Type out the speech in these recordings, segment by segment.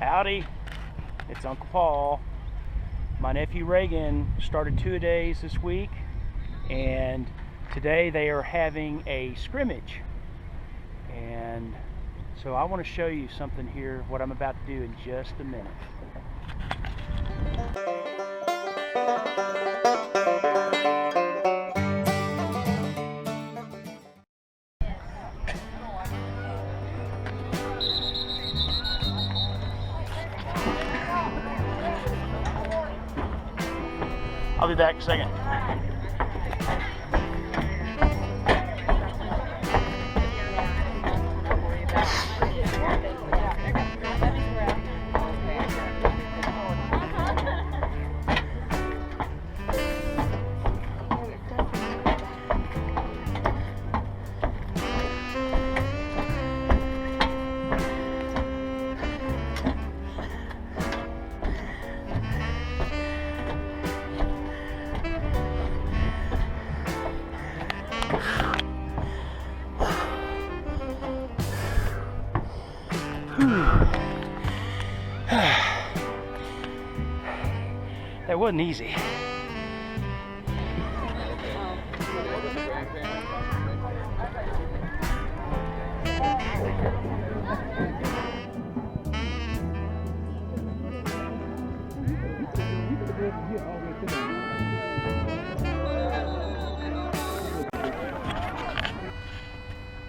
Howdy, it's Uncle Paul. My nephew Reagan started 2-a-days this week, and today they are having a scrimmage. And so I want to show you something here, what I'm about to do in just a minute. I'll be back in a second. That wasn't easy.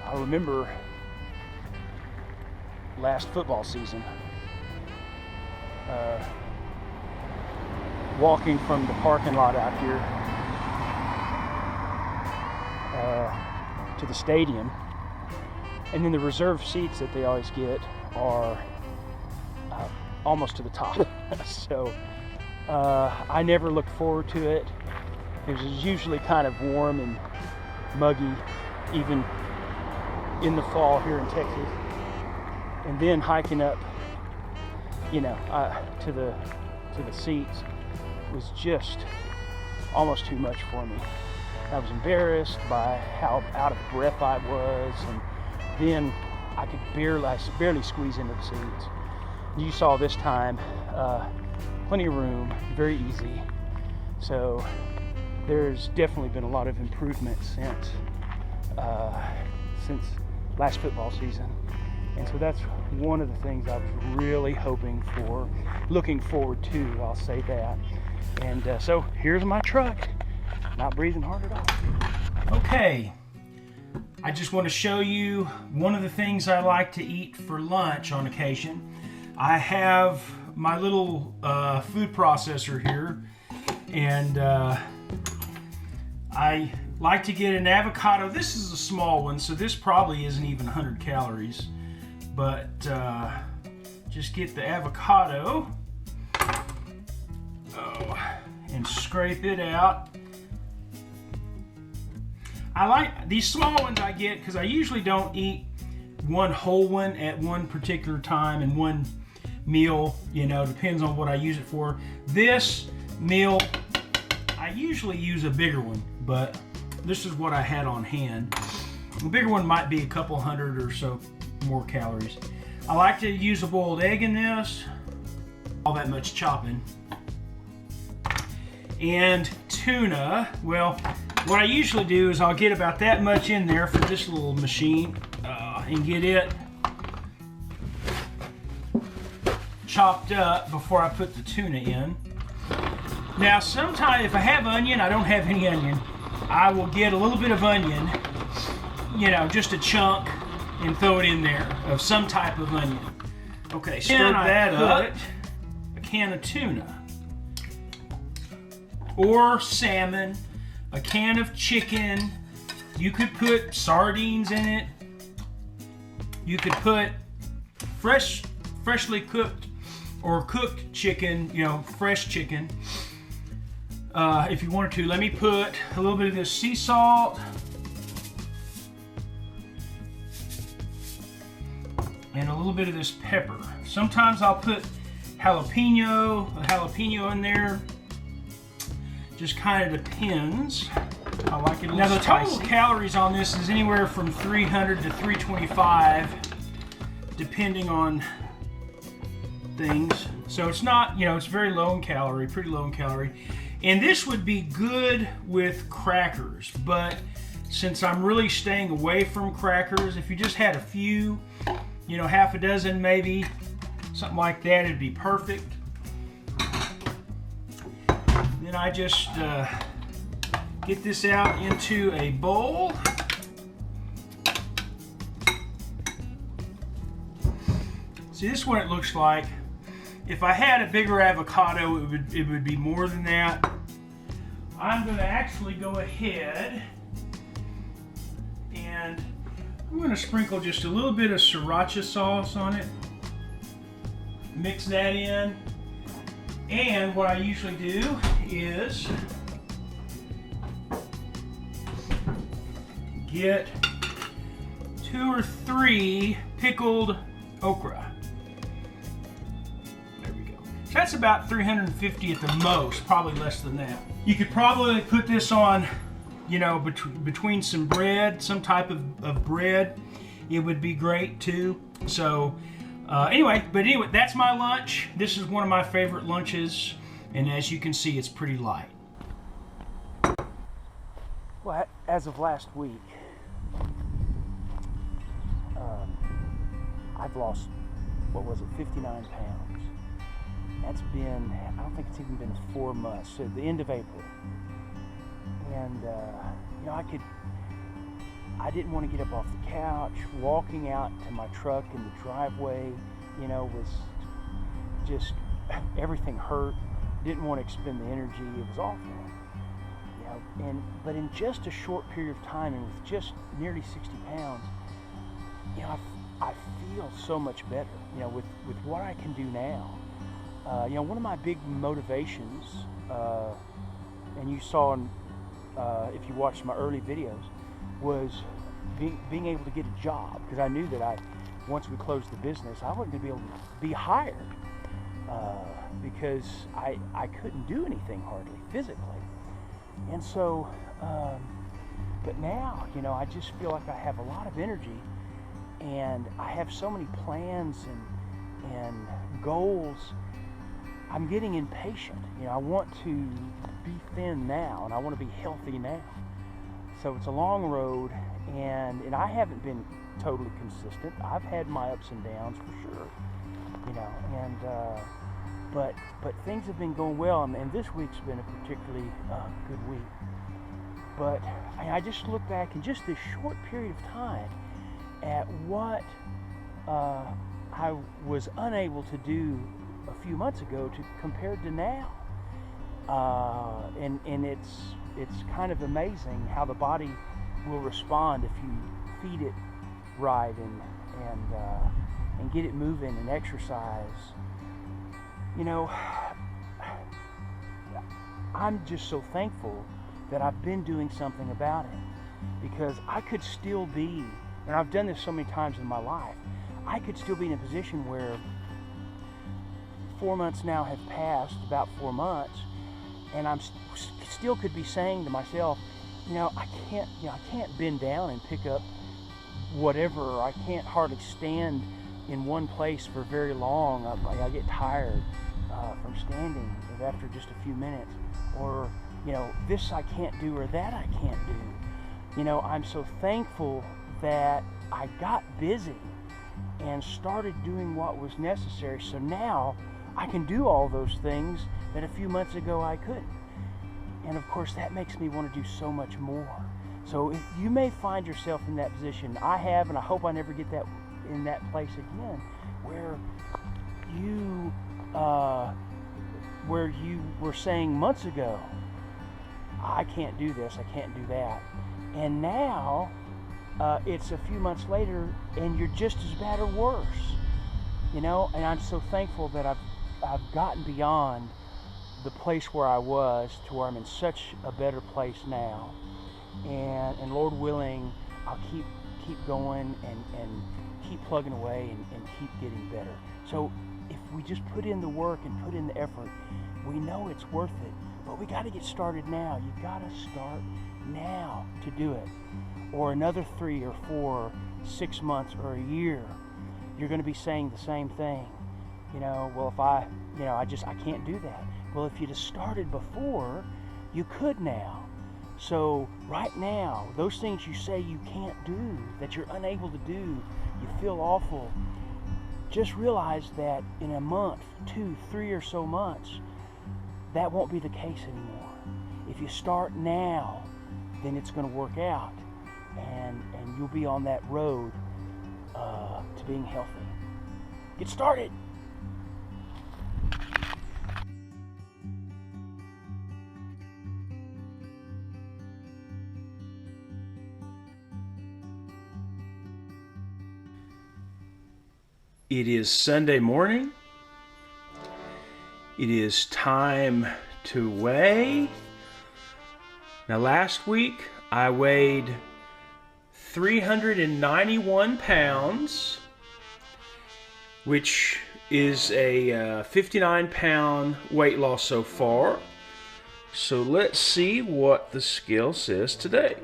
I remember last football season, walking from the parking lot out here to the stadium, and then the reserved seats that they always get are almost to the top. So I never looked forward to it. It was usually kind of warm and muggy, even in the fall here in Texas. And then hiking up, you know, to the seats was just almost too much for me. I was embarrassed by how out of breath I was, and then I could barely squeeze into the seats. You saw this time, plenty of room, very easy. So there's definitely been a lot of improvement since last football season. And so that's one of the things I was really looking forward to, I'll say that. And so here's my truck, not breathing hard at all. Okay, I just want to show you one of the things I like to eat for lunch on occasion. I have my little food processor here, and I like to get an avocado. This is a small one, so this probably isn't even 100 calories. But just get the avocado and scrape it out. I like these small ones I get because I usually don't eat one whole one at one particular time in one meal. You know, depends on what I use it for. This meal, I usually use a bigger one, but this is what I had on hand. The bigger one might be a couple hundred or so more calories. I like to use a boiled egg in this, all that much chopping. And tuna, well, what I usually do is I'll get about that much in there for this little machine and get it chopped up before I put the tuna in. Now sometimes if I have onion, I don't have any onion, I will get a little bit of onion, you know, just a chunk, and throw it in there of some type of onion. Okay, stir that up. A can of tuna or salmon, a can of chicken. You could put sardines in it. You could put freshly cooked or cooked chicken, you know, fresh chicken. If you wanted to, let me put a little bit of this sea salt. And a little bit of this pepper. Sometimes I'll put a jalapeno in there. Just kind of depends. I like it a little Now the total spicy. Calories on this is anywhere from 300 to 325, depending on things. So it's not, it's very low in calorie, pretty low in calorie. And this would be good with crackers, but since I'm really staying away from crackers, if you just had a few, half a dozen maybe, something like that, it'd be perfect. Then I just get this out into a bowl. See, this is what it looks like. If I had a bigger avocado, it would be more than that. I'm going to actually go ahead and I'm going to sprinkle just a little bit of sriracha sauce on it. Mix that in. And what I usually do is get 2 or 3 pickled okra. That's about 350 at the most, probably less than that. You could probably put this on, between some bread, some type of bread. It would be great too. So anyway, that's my lunch. This is one of my favorite lunches, and as you can see, it's pretty light. Well, as of last week, I've lost, 59 pounds. That's been, I don't think it's even been 4 months, so the end of April. And, I didn't want to get up off the couch. Walking out to my truck in the driveway, was just, everything hurt. Didn't want to expend the energy. It was awful. But in just a short period of time, and with just nearly 60 pounds, I feel so much better, with what I can do now. One of my big motivations, and you saw if you watched my early videos, was being able to get a job, because I knew that once we closed the business, I wasn't going to be able to be hired, because I couldn't do anything hardly physically. And so, but now, I just feel like I have a lot of energy, and I have so many plans and goals. I'm getting impatient. I want to be thin now, and I want to be healthy now. So it's a long road, and I haven't been totally consistent. I've had my ups and downs for sure, but things have been going well, and this week's been a particularly good week. But I just look back in just this short period of time at what I was unable to do a few months ago compared to now, and it's kind of amazing how the body will respond if you feed it right and get it moving and exercise. I'm just so thankful that I've been doing something about it, because I could still be, and I've done this so many times in my life, I could still be in a position where 4 months now have passed, about 4 months, and I'm still could be saying to myself, I can't bend down and pick up whatever. I can't hardly stand in one place for very long. I get tired from standing after just a few minutes, or this I can't do, or that I can't do. I'm so thankful that I got busy and started doing what was necessary, so now I can do all those things that a few months ago I couldn't. And of course, that makes me want to do so much more. So if you may find yourself in that position, I have, and I hope I never get in that place again, where you were saying months ago, I can't do this, I can't do that. And now it's a few months later and you're just as bad or worse. And I'm so thankful that I've gotten beyond the place where I was to where I'm in such a better place now. And Lord willing, I'll keep going and keep plugging away and keep getting better. So if we just put in the work and put in the effort, we know it's worth it. But we got to get started now. You got to start now to do it. Or another 3 or 4, 6 months or a year, you're going to be saying the same thing. well, if I can't do that. Well, if you'd have started before, you could now. So right now, those things you say you can't do, that you're unable to do, you feel awful, just realize that in a month, 2, 3 or so months, that won't be the case anymore. If you start now, then it's going to work out, and you'll be on that road to being healthy. Get started. It is Sunday morning. It is time to weigh. Now, last week I weighed 391 pounds, which is a 59-pound weight loss so far. So let's see what the scale says today.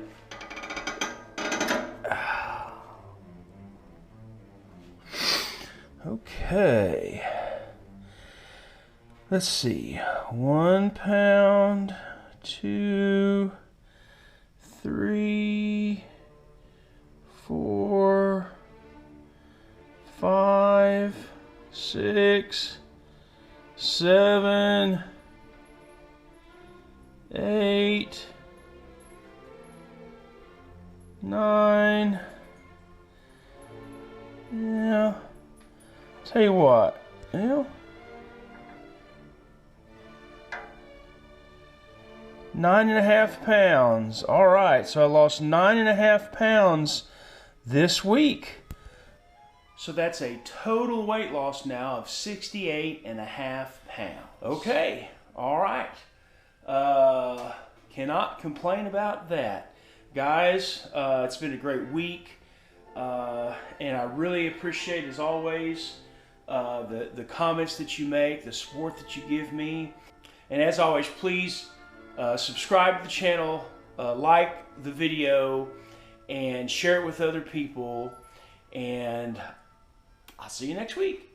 Okay, let's see, 1 pound, 2, 3, 4, 5, 6, 7, 8, 9, yeah. Tell you what, 9.5 pounds. All right, so I lost 9.5 pounds this week. So that's a total weight loss now of 68.5 pounds. Okay, all right. Cannot complain about that. Guys, it's been a great week, and I really appreciate, as always, the comments that you make, the support that you give me. And as always, please subscribe to the channel, like the video, and share it with other people. And I'll see you next week.